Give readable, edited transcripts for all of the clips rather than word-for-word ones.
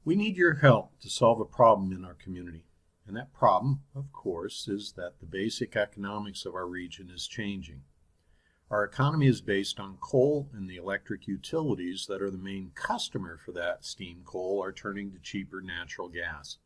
We need your help to solve a problem in our community. And that problem, of course, is that the basic economics of our region is changing. Our economy is based on coal, and the electric utilities that are the main customer for that steam coal are turning to cheaper natural gas.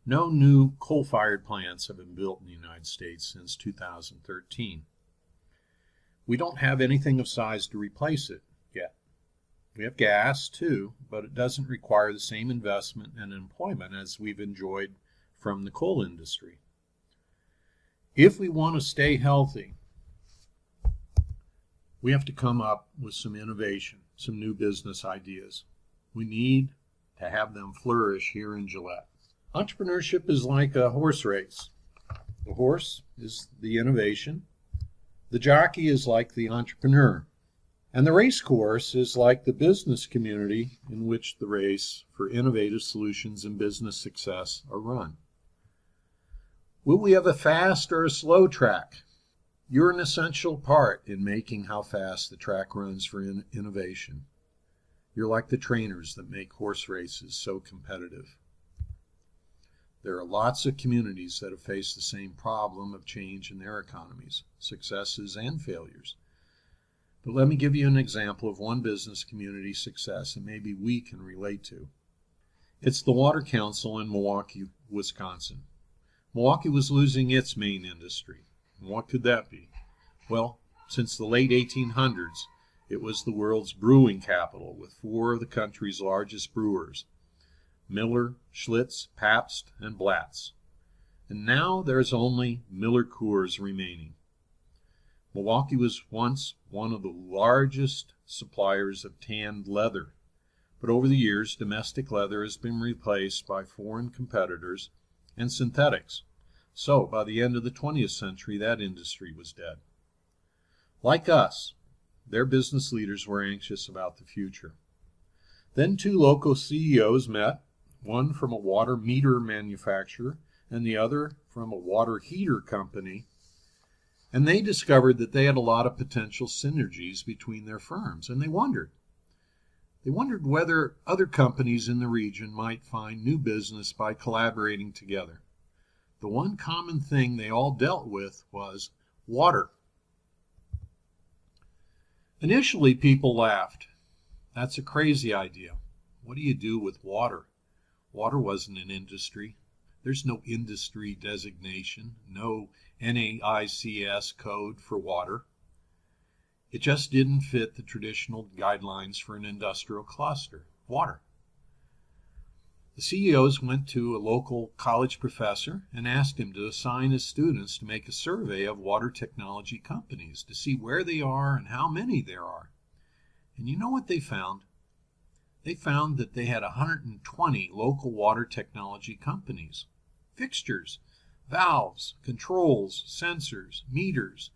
No new coal-fired plants have been built in the United States since 2013. We don't have anything of size to replace it yet. We have gas, too, but it doesn't require the same investment and employment as we've enjoyed from the coal industry. If we want to stay healthy, we have to come up with some innovation, some new business ideas. We need to have them flourish here in Gillette. Entrepreneurship is like a horse race. The horse is the innovation. The jockey is like the entrepreneur. And the race course is like the business community in which the race for innovative solutions and business success are run. Will we have a fast or a slow track? You're an essential part in making how fast the track runs for innovation. You're like the trainers that make horse races so competitive. There are lots of communities that have faced the same problem of change in their economies, successes and failures. But let me give you an example of one business community success that maybe we can relate to. It's the Water Council in Milwaukee, Wisconsin. Milwaukee was losing its main industry. And what could that be? Well, since the late 1800s, it was the world's brewing capital with 4 of the country's largest brewers, Miller, Schlitz, Pabst, and Blatz. And now there's only Miller Coors remaining. Milwaukee was once one of the largest suppliers of tanned leather, but over the years, domestic leather has been replaced by foreign competitors and synthetics. So, by the end of the 20th century, that industry was dead. Like us, their business leaders were anxious about the future. Then 2 local CEOs met, one from a water meter manufacturer and the other from a water heater company, and they discovered that they had a lot of potential synergies between their firms, and they wondered whether other companies in the region might find new business by collaborating together. The one common thing they all dealt with was water. Initially, people laughed. That's a crazy idea. What do you do with water? Water wasn't an industry. There's no industry designation, no NAICS code for water. It just didn't fit the traditional guidelines for an industrial cluster. Water. The CEOs went to a local college professor and asked him to assign his students to make a survey of water technology companies to see where they are and how many there are. And you know what they found? They found that they had 120 local water technology companies. Fixtures, valves, controls, sensors, meters,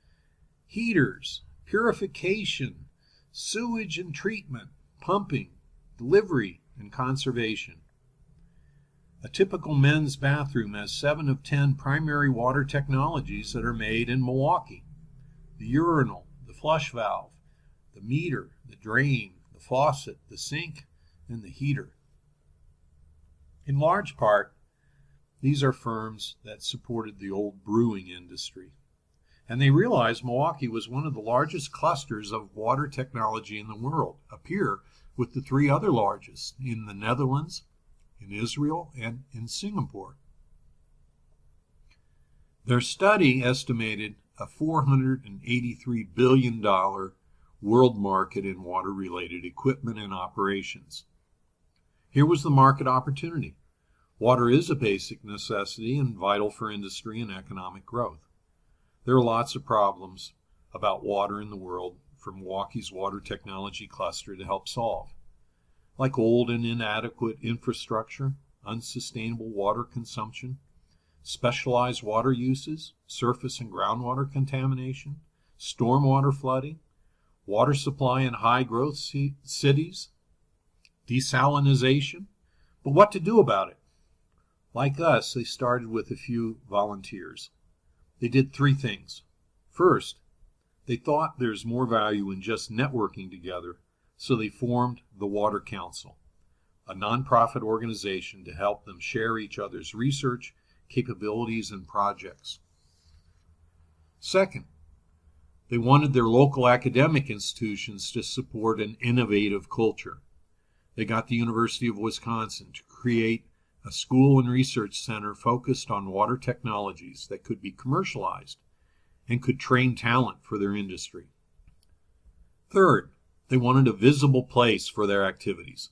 heaters, purification, sewage and treatment, pumping, delivery, and conservation. A typical men's bathroom has 7 of 10 primary water technologies that are made in Milwaukee. The urinal, the flush valve, the meter, the drain, the faucet, the sink, and the heater. In large part, these are firms that supported the old brewing industry. And they realized Milwaukee was one of the largest clusters of water technology in the world, up here with the 3 other largest in the Netherlands, in Israel, and in Singapore. Their study estimated a $483 billion world market in water-related equipment and operations. Here was the market opportunity. Water is a basic necessity and vital for industry and economic growth. There are lots of problems about water in the world for Milwaukee's water technology cluster to help solve, like old and inadequate infrastructure, unsustainable water consumption, specialized water uses, surface and groundwater contamination, stormwater flooding, water supply in high-growth cities, desalinization. But what to do about it? Like us, they started with a few volunteers. They did 3 things. First, they thought there's more value in just networking together, so they formed the Water Council, a nonprofit organization to help them share each other's research, capabilities, and projects. Second, they wanted their local academic institutions to support an innovative culture. They got the University of Wisconsin to create a school and research center focused on water technologies that could be commercialized and could train talent for their industry. Third, they wanted a visible place for their activities,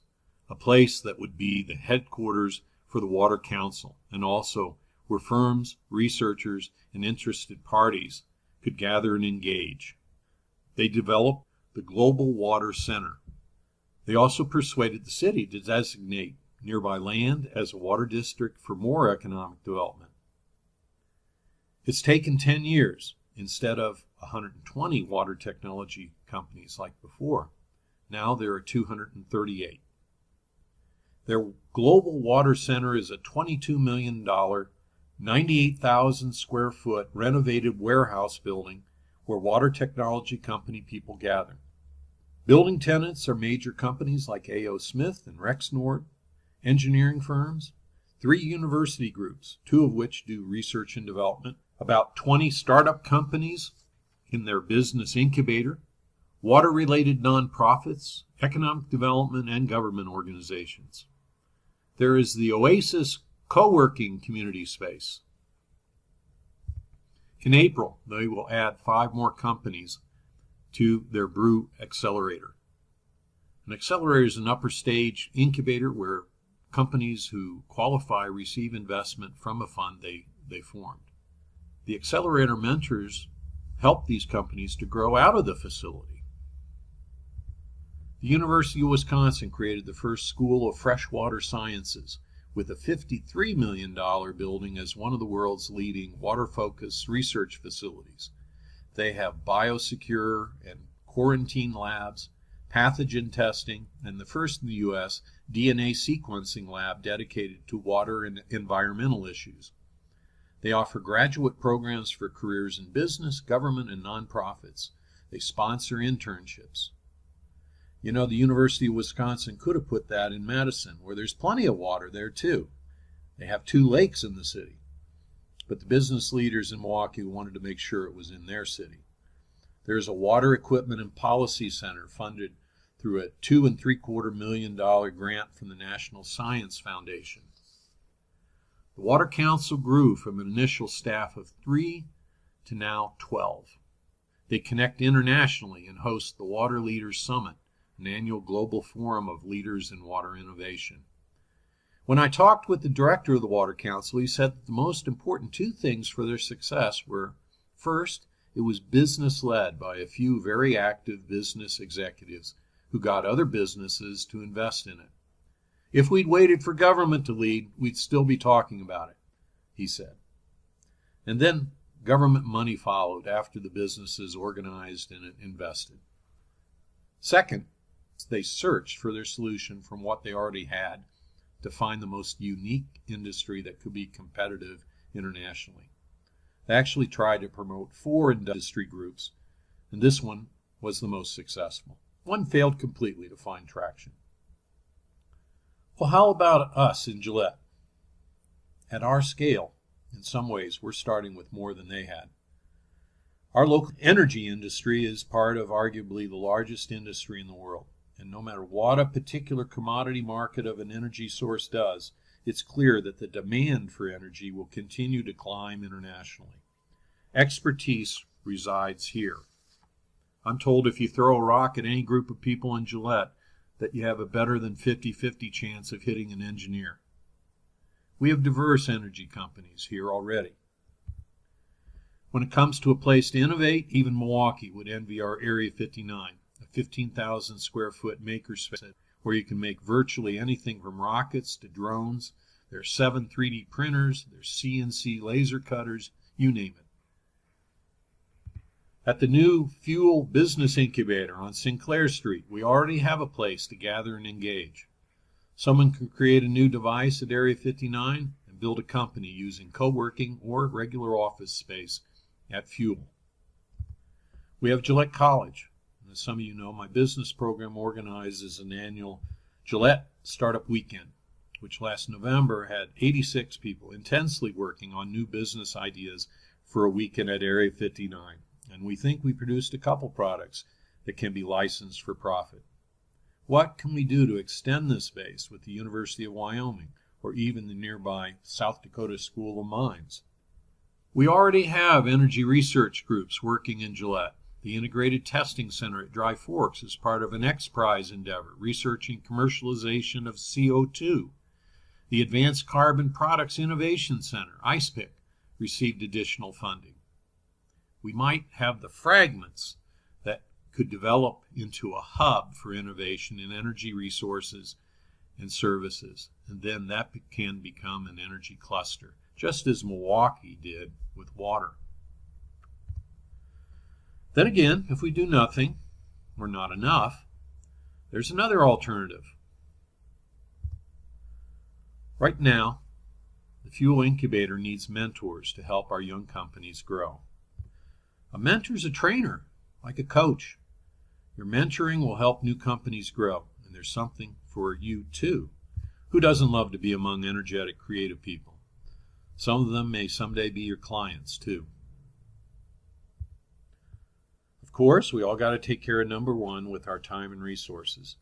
a place that would be the headquarters for the Water Council, and also where firms, researchers, and interested parties could gather and engage. They developed the Global Water Center. They also persuaded the city to designate nearby land as a water district for more economic development. It's taken 10 years instead of 120 water technology companies like before. Now there are 238. Their Global Water Center is a $22 million, 98,000 square foot renovated warehouse building where water technology company people gather. Building tenants are major companies like A.O. Smith and Rexnord, engineering firms, 3 university groups, 2 of which do research and development, about 20 startup companies in their business incubator, water-related nonprofits, economic development, and government organizations. There is the Oasis co-working community space. In April, they will add 5 more companies to their Brew Accelerator. An accelerator is an upper stage incubator where companies who qualify receive investment from a fund they formed. The accelerator mentors help these companies to grow out of the facility. The University of Wisconsin created the first School of Freshwater Sciences with a $53 million building as one of the world's leading water-focused research facilities. They have biosecure and quarantine labs, pathogen testing, and the first in the U.S. DNA sequencing lab dedicated to water and environmental issues. They offer graduate programs for careers in business, government, and nonprofits. They sponsor internships. You know, the University of Wisconsin could have put that in Madison, where there's plenty of water there too. They have 2 lakes in the city. But the business leaders in Milwaukee wanted to make sure it was in their city. There's a Water Equipment and Policy Center funded through a $2.75 million grant from the National Science Foundation. The Water Council grew from an initial staff of 3 to now 12. They connect internationally and host the Water Leaders Summit, an annual global forum of leaders in water innovation. When I talked with the director of the Water Council, he said that the most important 2 things for their success were, first, it was business-led by a few very active business executives who got other businesses to invest in it. If we'd waited for government to lead, we'd still be talking about it, he said. And then government money followed after the businesses organized and invested. Second, they searched for their solution from what they already had to find the most unique industry that could be competitive internationally. They actually tried to promote 4 industry groups, and this one was the most successful. One failed completely to find traction. Well, how about us in Gillette? At our scale, in some ways, we're starting with more than they had. Our local energy industry is part of arguably the largest industry in the world. And no matter what a particular commodity market of an energy source does, it's clear that the demand for energy will continue to climb internationally. Expertise resides here. I'm told if you throw a rock at any group of people in Gillette, that you have a better than 50-50 chance of hitting an engineer. We have diverse energy companies here already. When it comes to a place to innovate, even Milwaukee would envy our Area 59, a 15,000 square foot makerspace where you can make virtually anything from rockets to drones. There are 7 3D printers, there's CNC laser cutters, you name it. At the new Fuel Business Incubator on Sinclair Street, we already have a place to gather and engage. Someone can create a new device at Area 59 and build a company using co-working or regular office space at Fuel. We have Gillette College. As some of you know, my business program organizes an annual Gillette Startup Weekend, which last November had 86 people intensely working on new business ideas for a weekend at Area 59. And we think we produced a couple products that can be licensed for profit. What can we do to extend this base with the University of Wyoming or even the nearby South Dakota School of Mines? We already have energy research groups working in Gillette. The Integrated Testing Center at Dry Forks is part of an X-Prize endeavor researching commercialization of CO2. The Advanced Carbon Products Innovation Center, ICEPIC, received additional funding. We might have the fragments that could develop into a hub for innovation in energy resources and services, and then that can become an energy cluster, just as Milwaukee did with water. Then again, if we do nothing, or not enough, there's another alternative. Right now, the Fuel Incubator needs mentors to help our young companies grow. A mentor is a trainer, like a coach. Your mentoring will help new companies grow, and there's something for you too. Who doesn't love to be among energetic, creative people? Some of them may someday be your clients too. Of course, we all got to take care of number one with our time and resources.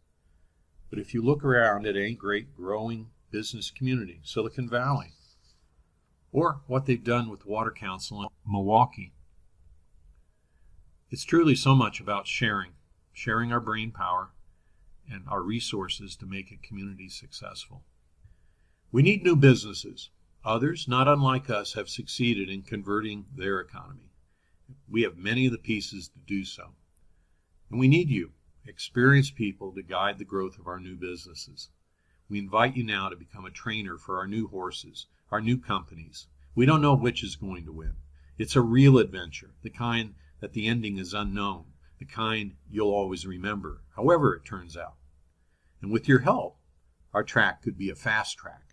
But if you look around at a great growing business community, Silicon Valley, or what they've done with Water Council in Milwaukee, it's truly so much about sharing our brain power and our resources to make a community successful. We need new businesses. Others, not unlike us, have succeeded in converting their economy. We have many of the pieces to do so. And we need you, experienced people, to guide the growth of our new businesses. We invite you now to become a trainer for our new horses, our new companies. We don't know which is going to win. It's a real adventure, the kind that the ending is unknown, the kind you'll always remember, however it turns out. And with your help, our track could be a fast track.